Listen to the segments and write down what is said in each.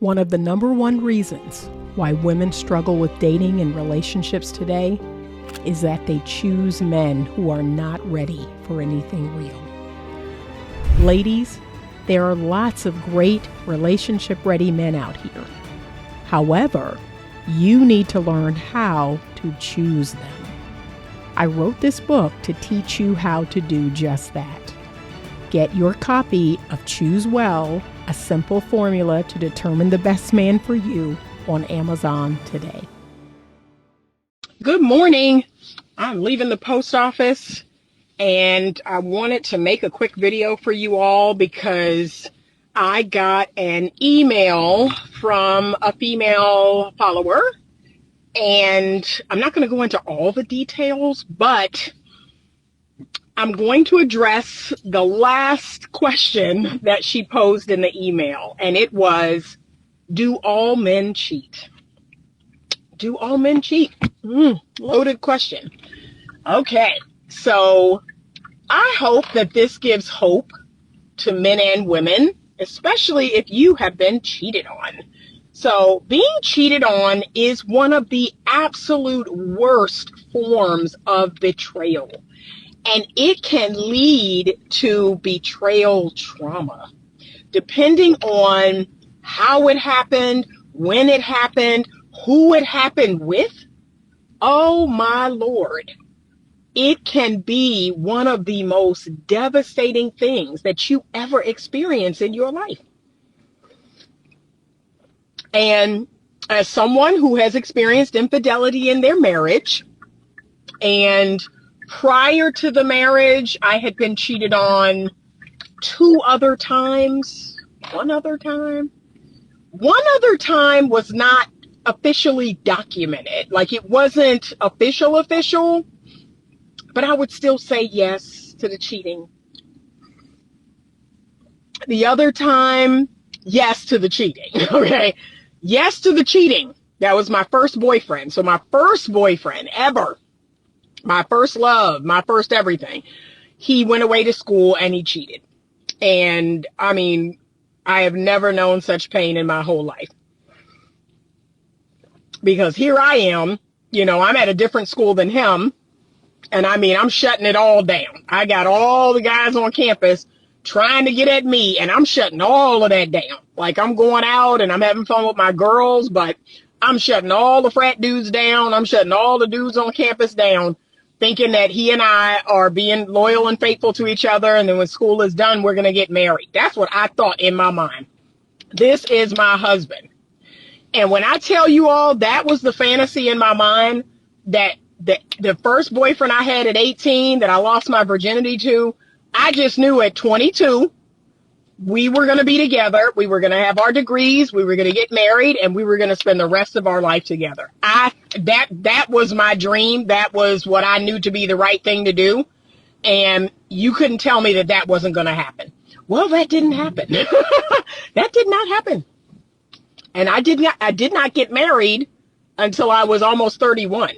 One of the number one reasons why women struggle with dating and relationships today is that they choose men who are not ready for anything real. Ladies, there are lots of great relationship-ready men out here. However, you need to learn how to choose them. I wrote this book to teach you how to do just that. Get your copy of Choose Well, a simple formula to determine the best man for you on Amazon today. Good morning. I'm leaving the post office and I wanted to make a quick video for you all because I got an email from a female follower, and I'm not going to go into all the details, but I'm going to address the last question that she posed in the email, and it was, do all men cheat? Do all men cheat? Loaded question. Okay, so I hope that this gives hope to men and women, especially if you have been cheated on. So being cheated on is one of the absolute worst forms of betrayal. And it can lead to betrayal trauma, depending on how it happened, when it happened, who it happened with. Oh my Lord. It can be one of the most devastating things that you ever experience in your life. And as someone who has experienced infidelity in their marriage, and prior to the marriage, I had been cheated on 2 other times. One other time was not officially documented. Like, it wasn't official, but I would still say yes to the cheating. The other time, yes to the cheating. Okay. Yes to the cheating. That was my first boyfriend. So my first boyfriend ever, my first love, my first everything, he went away to school and he cheated. And I mean, I have never known such pain in my whole life. Because here I am, I'm at a different school than him. And I mean, I'm shutting it all down. I got all the guys on campus trying to get at me, and I'm shutting all of that down. Like, I'm going out and I'm having fun with my girls, but I'm shutting all the frat dudes down. I'm shutting all the dudes on campus down, thinking that he and I are being loyal and faithful to each other. And then when school is done, we're going to get married. That's what I thought in my mind. This is my husband. And when I tell you all, that was the fantasy in my mind, that the first boyfriend I had at 18 that I lost my virginity to, I just knew at 22, we were going to be together. We were going to have our degrees. We were going to get married, and we were going to spend the rest of our life together. That was my dream. That was what I knew to be the right thing to do. And you couldn't tell me that that wasn't going to happen. Well, that didn't happen. That did not happen. And I did not get married until I was almost 31.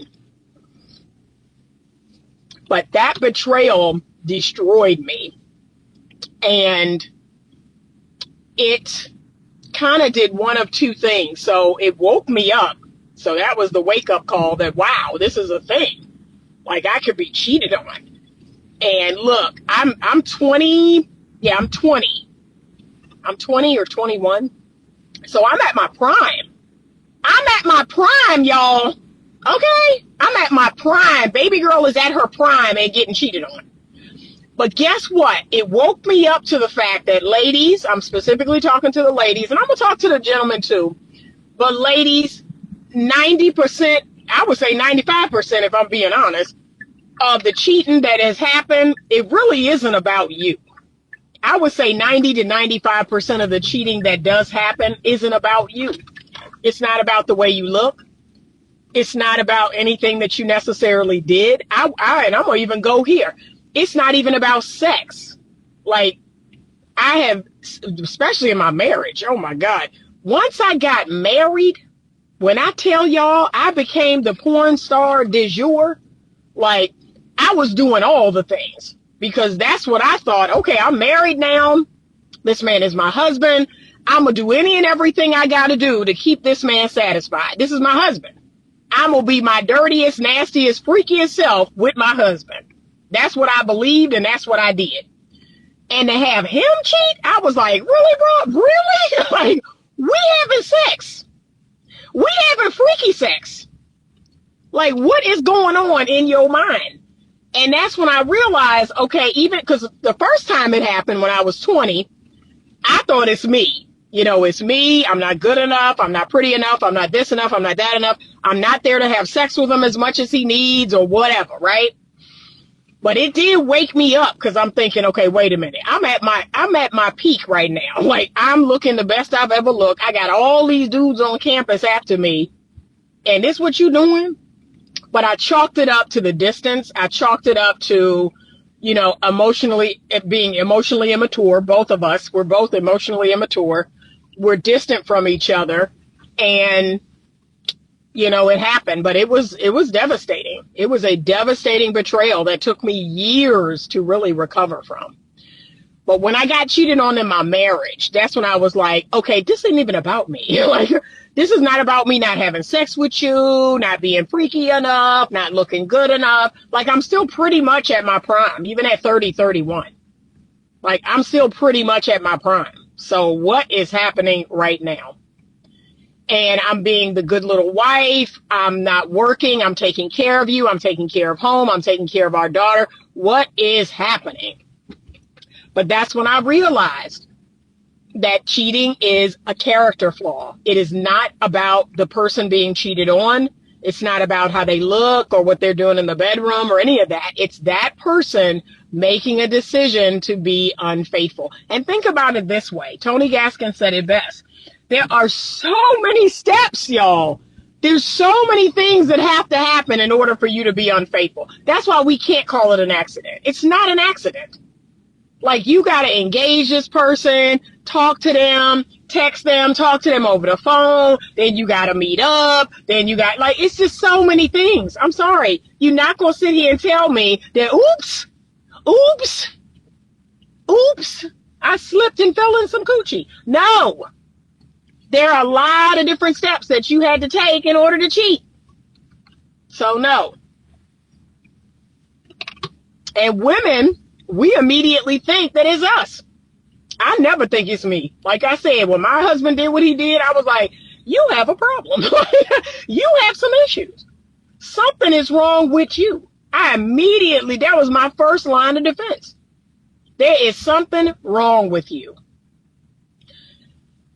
But that betrayal destroyed me. And it kind of did one of 2 things. So it woke me up. So that was the wake up call that, wow, this is a thing. Like, I could be cheated on. And look, I'm 20. Yeah, I'm 20. I'm 20 or 21. So I'm at my prime. I'm at my prime, y'all. Okay? I'm at my prime. Baby girl is at her prime and getting cheated on. But guess what? It woke me up to the fact that, ladies, I'm specifically talking to the ladies, and I'm going to talk to the gentlemen too. But ladies, 90%, I would say 95%, if I'm being honest, of the cheating that has happened, it really isn't about you. I would say 90 to 95% of the cheating that does happen isn't about you. It's not about the way you look. It's not about anything that you necessarily did. And I'm going to even go here. It's not even about sex. Like, I have, especially in my marriage, oh my God. Once I got married, when I tell y'all I became the porn star du jour, like, I was doing all the things. Because that's what I thought. Okay, I'm married now. This man is my husband. I'm going to do any and everything I got to do to keep this man satisfied. This is my husband. I'm going to be my dirtiest, nastiest, freakiest self with my husband. That's what I believed, and that's what I did. And to have him cheat, I was like, really, bro? Really? Like, we having sex. We having freaky sex. Like, what is going on in your mind? And that's when I realized, okay, even because the first time it happened when I was 20, I thought it's me. You know, it's me. I'm not good enough. I'm not pretty enough. I'm not this enough. I'm not that enough. I'm not there to have sex with him as much as he needs or whatever, right? But it did wake me up because I'm thinking, okay, wait a minute. I'm at my peak right now. Like, I'm looking the best I've ever looked. I got all these dudes on campus after me. And this what you doing? But I chalked it up to the distance. I chalked it up to, you know, being emotionally immature. Both of us, we're both emotionally immature. We're distant from each other. And, you know, it happened, but it was devastating. It was a devastating betrayal that took me years to really recover from. But when I got cheated on in my marriage, that's when I was like, okay, this ain't even about me. Like, this is not about me not having sex with you, not being freaky enough, not looking good enough. Like, I'm still pretty much at my prime, even at 30, 31. Like, I'm still pretty much at my prime. So what is happening right now? And I'm being the good little wife. I'm not working. I'm taking care of you. I'm taking care of home. I'm taking care of our daughter. What is happening? But that's when I realized that cheating is a character flaw. It is not about the person being cheated on. It's not about how they look or what they're doing in the bedroom or any of that. It's that person making a decision to be unfaithful. And think about it this way. Tony Gaskin said it best. There are so many steps, y'all. There's so many things that have to happen in order for you to be unfaithful. That's why we can't call it an accident. It's not an accident. Like, you got to engage this person, talk to them, text them, talk to them over the phone. Then you got to meet up. Then you got, like, it's just so many things. I'm sorry. You're not going to sit here and tell me that, oops, I slipped and fell in some coochie. No. There are a lot of different steps that you had to take in order to cheat. So, no. And women, we immediately think that it's us. I never think it's me. Like I said, when my husband did what he did, I was like, you have a problem. You have some issues. Something is wrong with you. That was my first line of defense. There is something wrong with you.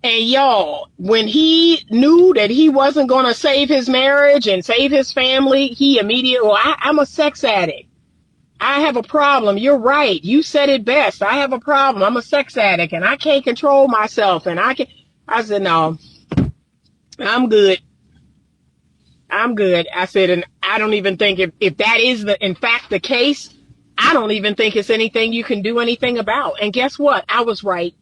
And y'all, when he knew that he wasn't going to save his marriage and save his family, he immediately, I'm a sex addict. I have a problem. You're right. You said it best. I have a problem. I'm a sex addict and I can't control myself. And I said, no, I'm good. I said, and I don't even think if that is in fact the case, I don't even think it's anything you can do anything about. And guess what? I was right.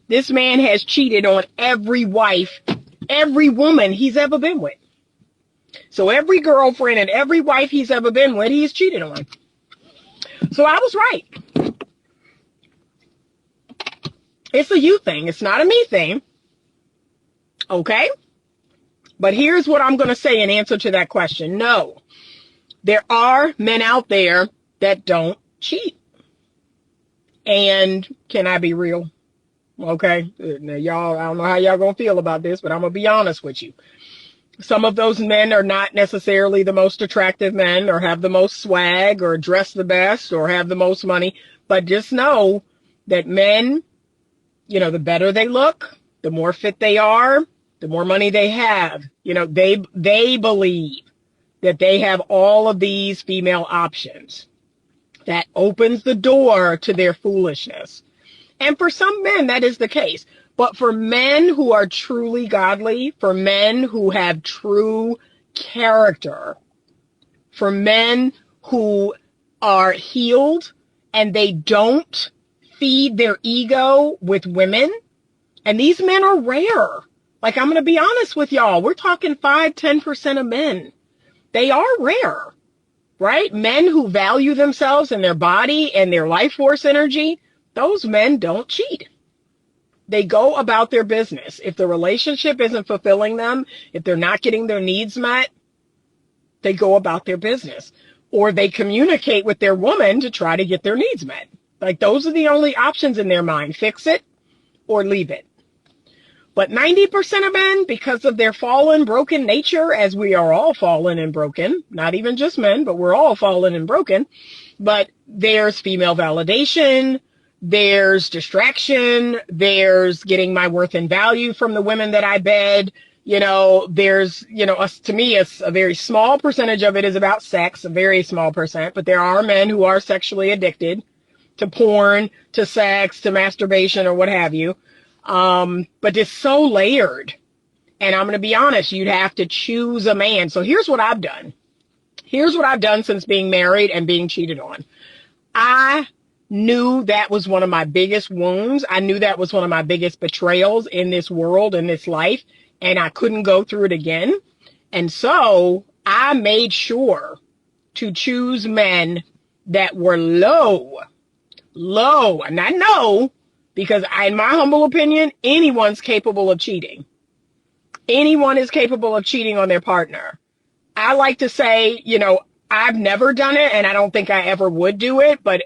This man has cheated on every wife, every woman he's ever been with. So every girlfriend and every wife he's ever been with, he's cheated on. So I was right. It's a you thing. It's not a me thing. Okay? But here's what I'm going to say in answer to that question. No, there are men out there that don't cheat. And can I be real? Okay? Now, y'all, I don't know how y'all going to feel about this, but I'm going to be honest with you. Some of those men are not necessarily the most attractive men or have the most swag or dress the best or have the most money. But just know that men, you know, the better they look, the more fit they are, the more money they have. You know, they believe that they have all of these female options. That opens the door to their foolishness. And for some men, that is the case. But for men who are truly godly, for men who have true character, for men who are healed and they don't feed their ego with women, and these men are rare. Like, I'm going to be honest with y'all. We're talking 5-10% of men. They are rare, right? Men who value themselves and their body and their life force energy, those men don't cheat. They go about their business. If the relationship isn't fulfilling them, if they're not getting their needs met, they go about their business. Or they communicate with their woman to try to get their needs met. Like, those are the only options in their mind. Fix it or leave it. But 90% of men, because of their fallen, broken nature, as we are all fallen and broken, not even just men, but we're all fallen and broken, but there's female validation, there's distraction, there's getting my worth and value from the women that I bed. There's, to me, a very small percentage of it is about sex, a very small percent, but there are men who are sexually addicted to porn, to sex, to masturbation, or what have you. But it's so layered. And I'm going to be honest, you'd have to choose a man. So here's what I've done. Here's what I've done since being married and being cheated on. I knew that was one of my biggest wounds. I knew that was one of my biggest betrayals in this world, in this life, and I couldn't go through it again. And so I made sure to choose men that were low, and I know, because in my humble opinion, anyone's capable of cheating. Anyone is capable of cheating on their partner. I like to say, I've never done it, and I don't think I ever would do it, but,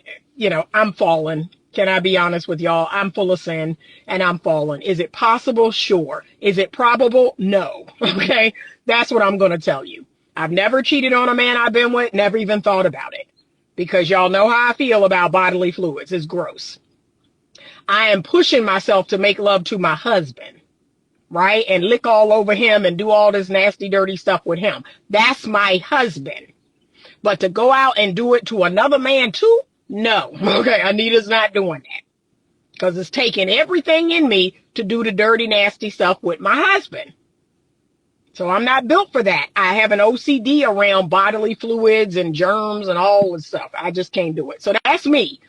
I'm fallen. Can I be honest with y'all? I'm full of sin, and I'm fallen. Is it possible? Sure. Is it probable? No. Okay? That's what I'm going to tell you. I've never cheated on a man I've been with, never even thought about it, because y'all know how I feel about bodily fluids. It's gross. I am pushing myself to make love to my husband, right? And lick all over him and do all this nasty, dirty stuff with him. That's my husband. But to go out and do it to another man too? No. Okay, Anita's not doing that. Because it's taking everything in me to do the dirty, nasty stuff with my husband. So I'm not built for that. I have an OCD around bodily fluids and germs and all this stuff. I just can't do it. So that's me.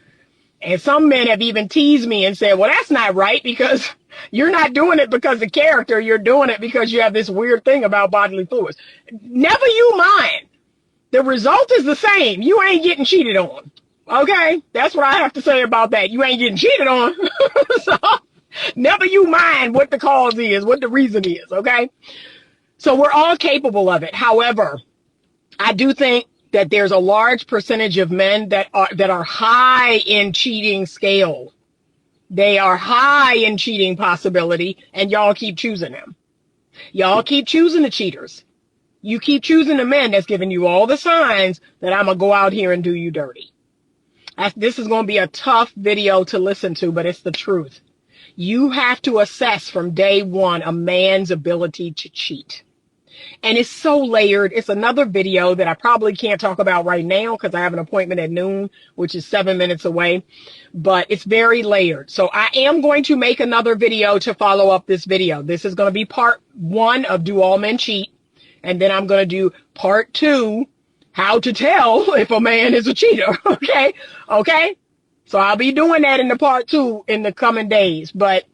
And some men have even teased me and said, well, that's not right, because you're not doing it because of character. You're doing it because you have this weird thing about bodily fluids. Never you mind. The result is the same. You ain't getting cheated on. Okay? That's what I have to say about that. You ain't getting cheated on. So never you mind what the cause is, what the reason is. Okay? So we're all capable of it. However, I do think that there's a large percentage of men that are high in cheating scale. They are high in cheating possibility, and y'all keep choosing them. Y'all keep choosing the cheaters. You keep choosing the men that's giving you all the signs that I'm going to go out here and do you dirty. This is going to be a tough video to listen to, but it's the truth. You have to assess from day one a man's ability to cheat. And it's so layered. It's another video that I probably can't talk about right now because I have an appointment at noon, which is 7 minutes away. But it's very layered. So I am going to make another video to follow up this video. This is going to be part 1 of Do All Men Cheat? And then I'm going to do part 2, how to tell if a man is a cheater. Okay? Okay? So I'll be doing that in the part 2 in the coming days. But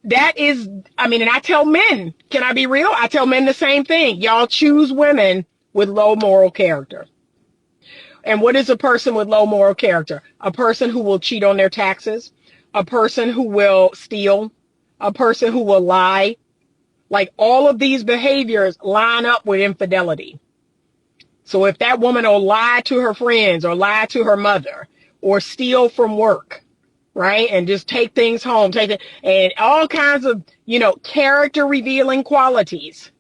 that is, and I tell men, can I be real? I tell men the same thing. Y'all choose women with low moral character. And what is a person with low moral character? A person who will cheat on their taxes, a person who will steal, a person who will lie. Like, all of these behaviors line up with infidelity. So if that woman will lie to her friends or lie to her mother or steal from work, right? And just take things home, and all kinds of, character revealing qualities.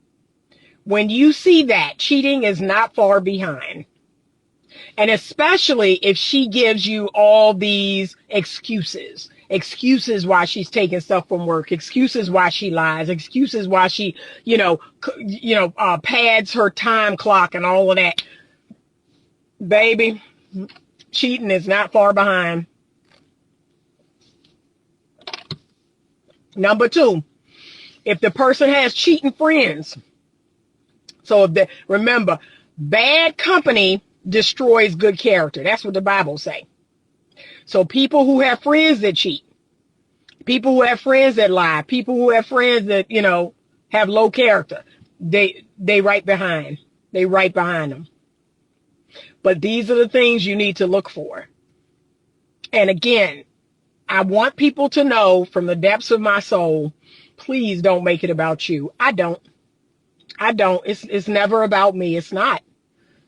When you see that, cheating is not far behind. And especially if she gives you all these excuses why she's taking stuff from work, excuses why she lies, excuses why she, pads her time clock and all of that. Baby, cheating is not far behind. Number 2, if the person has cheating friends. So remember, bad company destroys good character. That's what the Bible say. So people who have friends that cheat, people who have friends that lie, people who have friends that, have low character, they right behind. They right behind them. But these are the things you need to look for. And again, I want people to know from the depths of my soul, please don't make it about you. I don't. It's never about me. It's not.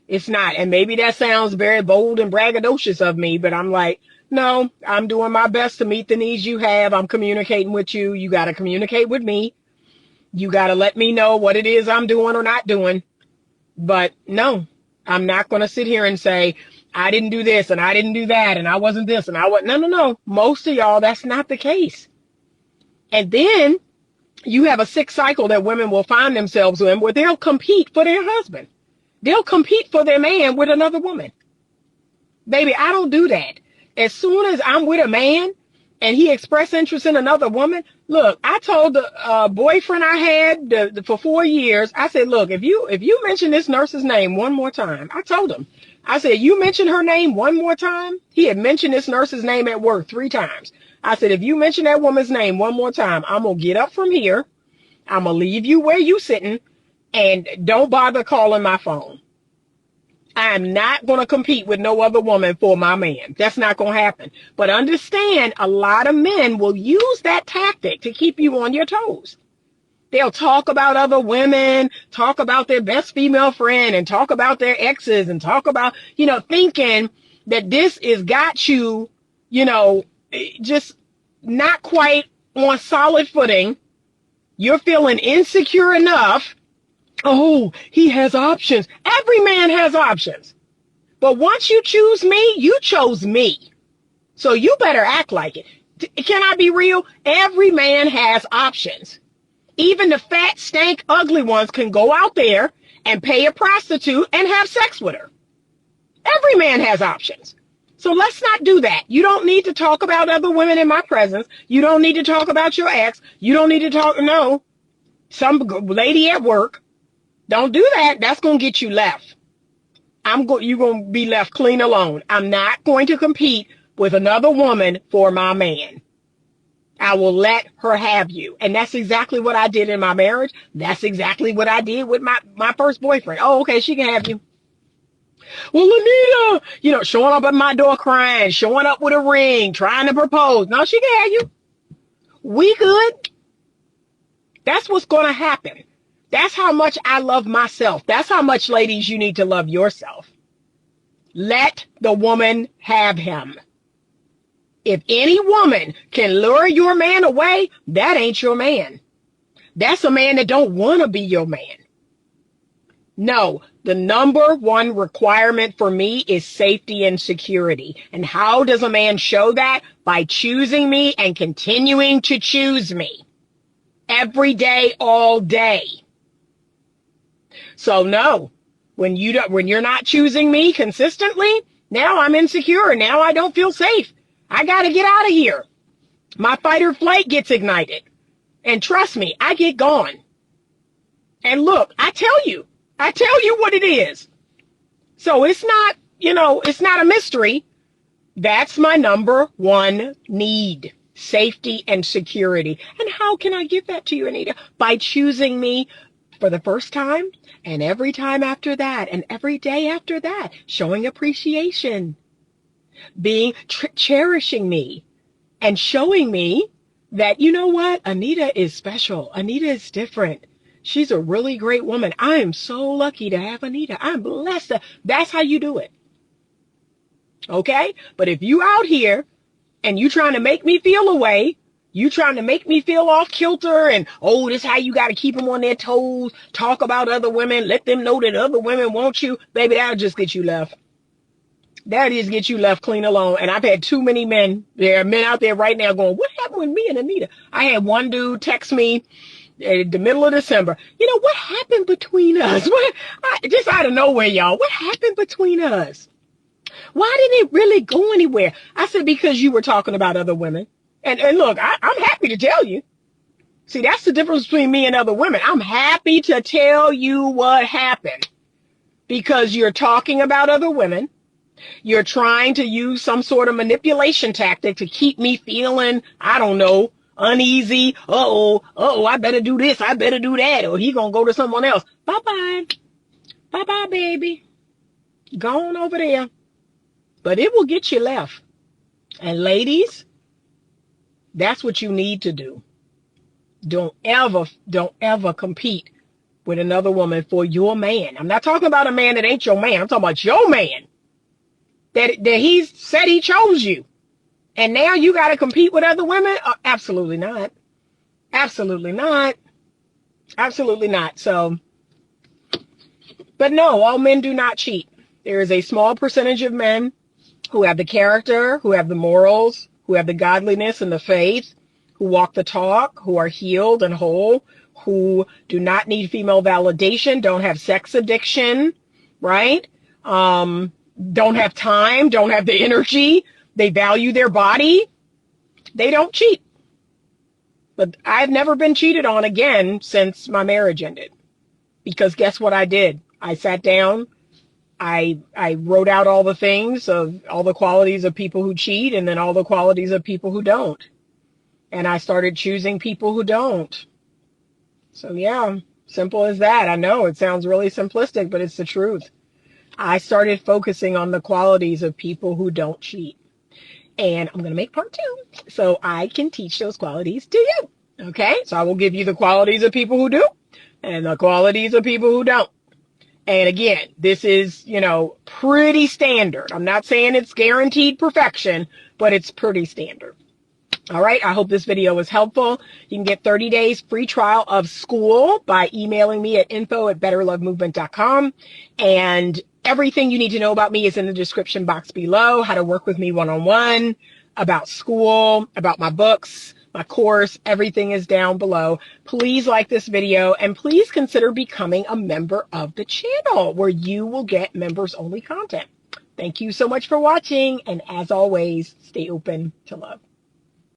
It's not. And maybe that sounds very bold and braggadocious of me, but I'm like, no, I'm doing my best to meet the needs you have. I'm communicating with you. You got to communicate with me. You got to let me know what it is I'm doing or not doing. But no, I'm not going to sit here and say, I didn't do this and I didn't do that and I wasn't this and I wasn't. No. Most of y'all, that's not the case. And then you have a sick cycle that women will find themselves in where they'll compete for their husband. They'll compete for their man with another woman. Baby, I don't do that. As soon as I'm with a man and he expressed interest in another woman, look, I told the boyfriend I had for 4 years, I said, look, if you mention this nurse's name one more time, I told him, I said, you mention her name one more time. He had mentioned this nurse's name at work 3 times. I said, if you mention that woman's name one more time, I'm going to get up from here. I'm going to leave you where you sitting and don't bother calling my phone. I'm not going to compete with no other woman for my man. That's not going to happen. But understand, a lot of men will use that tactic to keep you on your toes. They'll talk about other women, talk about their best female friend, and talk about their exes, and talk about, thinking that this is got you, just not quite on solid footing. You're feeling insecure enough. Oh, he has options. Every man has options. But once you choose me, you chose me. So you better act like it. Can I be real? Every man has options. Even the fat, stank, ugly ones can go out there and pay a prostitute and have sex with her. Every man has options. So let's not do that. You don't need to talk about other women in my presence. You don't need to talk about your ex. You don't need to talk, no. Some lady at work. Don't do that. That's going to get you left. You're going to be left clean alone. I'm not going to compete with another woman for my man. I will let her have you. And that's exactly what I did in my marriage. That's exactly what I did with my first boyfriend. Oh, okay, she can have you. Well, Anita, showing up at my door crying, showing up with a ring, trying to propose. No, she can have you. We good. That's what's going to happen. That's how much I love myself. That's how much, ladies, you need to love yourself. Let the woman have him. If any woman can lure your man away, that ain't your man. That's a man that don't want to be your man. No, the number one requirement for me is safety and security. And how does a man show that? By choosing me and continuing to choose me. Every day, all day. So no, when you're not choosing me consistently, now I'm insecure. Now I don't feel safe. I got to get out of here. My fight or flight gets ignited. And trust me, I get gone. And look, I tell you what it is. So it's not, it's not a mystery. That's my number one need, safety and security. And how can I give that to you, Anita? By choosing me for the first time and every time after that and every day after that, showing appreciation, cherishing me and showing me that, you know what? Anita is special. Anita is different. She's a really great woman. I am so lucky to have Anita. I'm blessed. That's how you do it. Okay? But if you out here and you trying to make me feel away, you trying to make me feel off kilter and, oh, this is how you got to keep them on their toes, talk about other women, let them know that other women want you, baby, that'll just get you left. That is get you left clean alone. And I've had too many men. There are men out there right now going, what happened with me and Anita? I had one dude text me in the middle of December. What happened between us? Just out of nowhere, y'all. What happened between us? Why didn't it really go anywhere? I said, because you were talking about other women. And look, I'm happy to tell you. See, that's the difference between me and other women. I'm happy to tell you what happened. Because you're talking about other women. You're trying to use some sort of manipulation tactic to keep me feeling, I don't know, uneasy. I better do this. I better do that. Or he gonna go to someone else. Bye-bye. Bye-bye, baby. Go on over there. But it will get you left. And ladies, That's what you need to do. Don't ever compete with another woman for your man. I'm not talking about a man that ain't your man. I'm talking about your man that he said he chose you. And now you got to compete with other women? Absolutely not. Absolutely not. Absolutely not. So, but no, all men do not cheat. There is a small percentage of men who have the character, who have the morals, who have the godliness and the faith, who walk the talk, who are healed and whole, who do not need female validation, don't have sex addiction, right? Don't have time, don't have the energy. They value their body. They don't cheat. But I've never been cheated on again since my marriage ended. Because guess what I did? I sat down, I wrote out all the things of all the qualities of people who cheat and then all the qualities of people who don't. And I started choosing people who don't. So yeah, simple as that. I know it sounds really simplistic, but it's the truth. I started focusing on the qualities of people who don't cheat. And I'm going to make part 2 so I can teach those qualities to you. Okay? So I will give you the qualities of people who do and the qualities of people who don't. And again, this is, pretty standard. I'm not saying it's guaranteed perfection, but it's pretty standard. All right. I hope this video was helpful. You can get 30 days free trial of Skool by emailing me at info@betterlovemovement.com. And everything you need to know about me is in the description box below. How to work with me one-on-one, about Skool, about my books, my course, everything is down below. Please like this video and please consider becoming a member of the channel where you will get members only content. Thank you so much for watching. And as always, stay open to love.